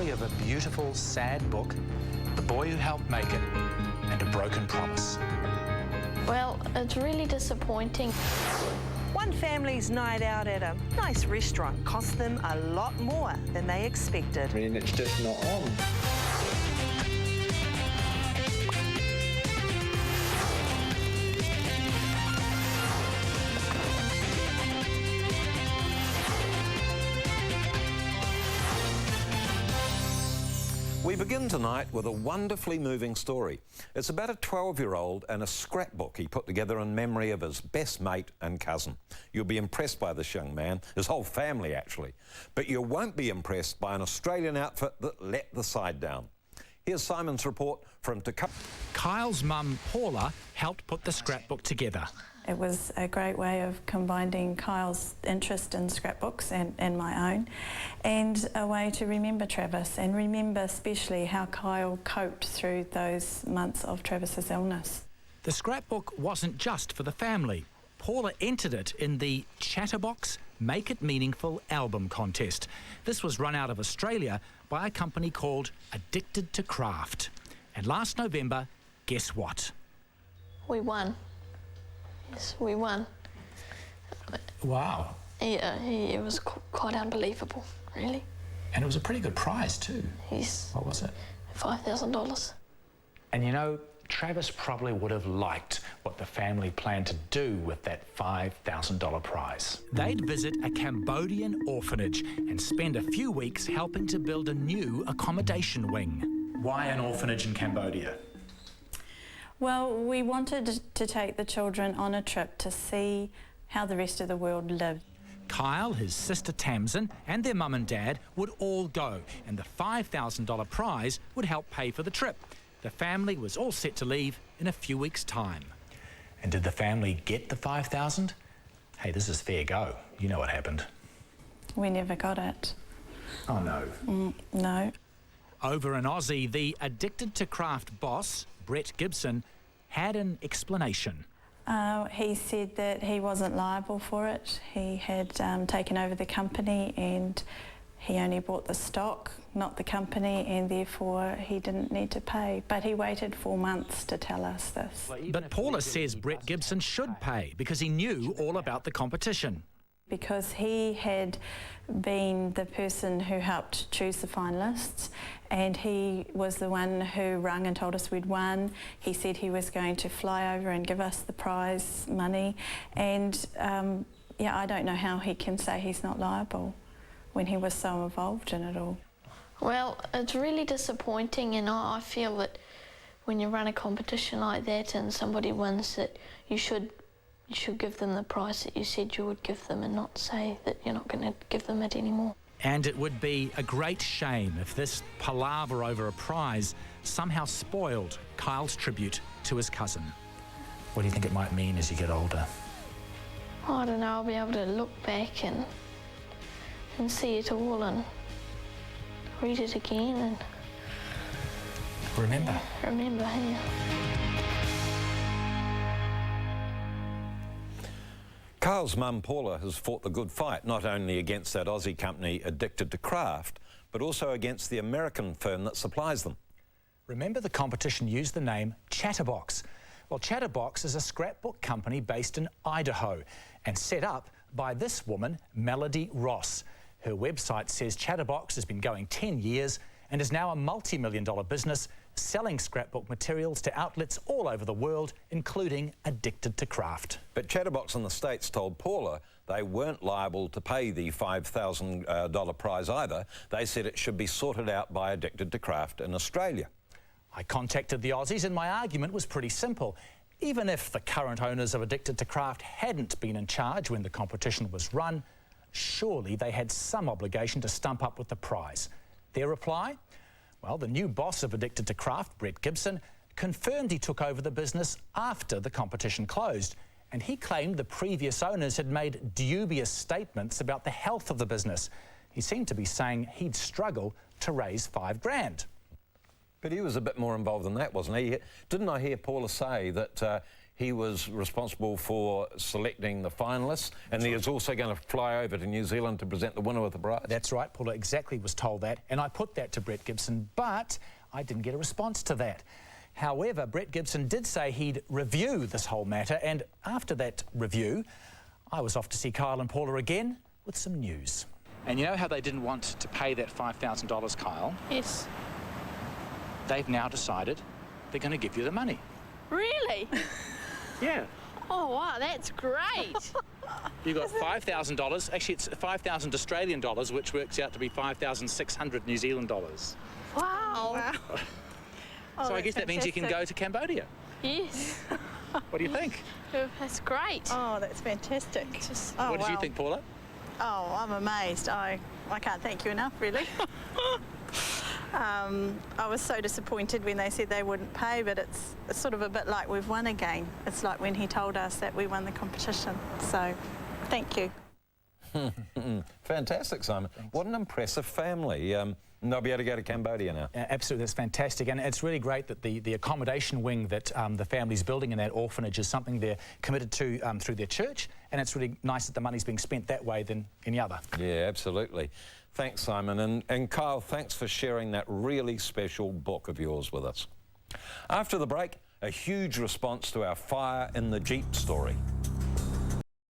story of a beautiful, sad book, the boy who helped make it, and a broken promise. Well, it's really disappointing. One family's night out at a nice restaurant cost them a lot more than they expected. I mean, it's just not on. We begin tonight with a wonderfully moving story. It's about a 12-year-old and a scrapbook he put together in memory of his best mate and cousin. You'll be impressed by this young man, his whole family actually, but you won't be impressed by an Australian outfit that let the side down. Here's Simon's report from Tacoma. Kyle's mum, Paula, helped put the scrapbook together. It was a great way of combining Kyle's interest in scrapbooks and my own, and a way to remember Travis and remember especially how Kyle coped through those months of Travis's illness. The scrapbook wasn't just for the family. Paula entered it in the Chatterbox Make It Meaningful album contest. This was run out of Australia by a company called Addicted to Craft. And last November, guess what? We won. Yes, we won. Wow. Yeah, it was quite unbelievable, really. And it was a pretty good prize too. Yes. What was it? $5,000. And you know, Travis probably would have liked what the family planned to do with that $5,000 prize. They'd visit a Cambodian orphanage and spend a few weeks helping to build a new accommodation wing. Why an orphanage in Cambodia? Well, we wanted to take the children on a trip to see how the rest of the world lived. Kyle, his sister Tamsin, and their mum and dad would all go, and the $5,000 prize would help pay for the trip. The family was all set to leave in a few weeks' time. And did the family get the $5,000? Hey, this is fair go. You know what happened. We never got it. Oh, no. No. Over in Aussie, the Addicted to Craft boss, Brett Gibson, had an explanation. He said that he wasn't liable for it. He had taken over the company and he only bought the stock, not the company, and therefore he didn't need to pay. But he waited 4 months to tell us this. But Paula says Brett Gibson should pay because he knew all about the competition. Because he had been the person who helped choose the finalists, and he was the one who rang and told us we'd won. He said he was going to fly over and give us the prize money, and yeah, I don't know how he can say he's not liable when he was so involved in it all. Well, it's really disappointing, and I feel that when you run a competition like that and somebody wins, that you should give them the price that you said you would give them and not say that you're not going to give them it anymore. And it would be a great shame if this palaver over a prize somehow spoiled Kyle's tribute to his cousin. What do you think it might mean as you get older? I don't know, I'll be able to look back and see it all and read it again and Remember. Remember, yeah. Kyle's mum, Paula, has fought the good fight, not only against that Aussie company Addicted to Craft, but also against the American firm that supplies them. Remember, the competition used the name Chatterbox. Well, Chatterbox is a scrapbook company based in Idaho and set up by this woman, Melody Ross. Her website says Chatterbox has been going 10 years and is now a multi-million-dollar business selling scrapbook materials to outlets all over the world, including Addicted to Craft. But Chatterbox in the States told Paula they weren't liable to pay the $5,000 prize either. They said it should be sorted out by Addicted to Craft in Australia. I contacted the Aussies and my argument was pretty simple. Even if the current owners of Addicted to Craft hadn't been in charge when the competition was run, surely they had some obligation to stump up with the prize. Their reply? Well, the new boss of Addicted to Craft, Brett Gibson, confirmed he took over the business after the competition closed, and he claimed the previous owners had made dubious statements about the health of the business. He seemed to be saying he'd struggle to raise $5 grand. But he was a bit more involved than that, wasn't he? Didn't I hear Paula say that he was responsible for selecting the finalists, and he is also going to fly over to New Zealand to present the winner with the prize. That's right, Paula exactly was told that, and I put that to Brett Gibson, but I didn't get a response to that. However, Brett Gibson did say he'd review this whole matter, and after that review, I was off to see Kyle and Paula again with some news. And you know how they didn't want to pay that $5,000, Kyle? Yes. They've now decided they're going to give you the money. Really? Yeah. Oh, wow, that's great. You got $5,000. Actually, it's 5,000 Australian dollars, which works out to be 5,600 New Zealand dollars. Wow. So I guess that means you can go to Cambodia. Yes. What do you think? That's great. Oh, that's fantastic. What did you think, Paula? Oh, I'm amazed. I can't thank you enough, really. I was so disappointed when they said they wouldn't pay, but it's sort of a bit like we've won again. It's like when he told us that we won the competition. So, thank you. Fantastic, Simon. Thanks. What an impressive family. And they'll be able to go to Cambodia now. Absolutely, that's fantastic. And it's really great that the accommodation wing that the family's building in that orphanage is something they're committed to through their church. And it's really nice that the money's being spent that way than any other. Yeah, absolutely. Thanks, Simon. And Kyle, thanks for sharing that really special book of yours with us. After the break, a huge response to our fire in the Jeep story.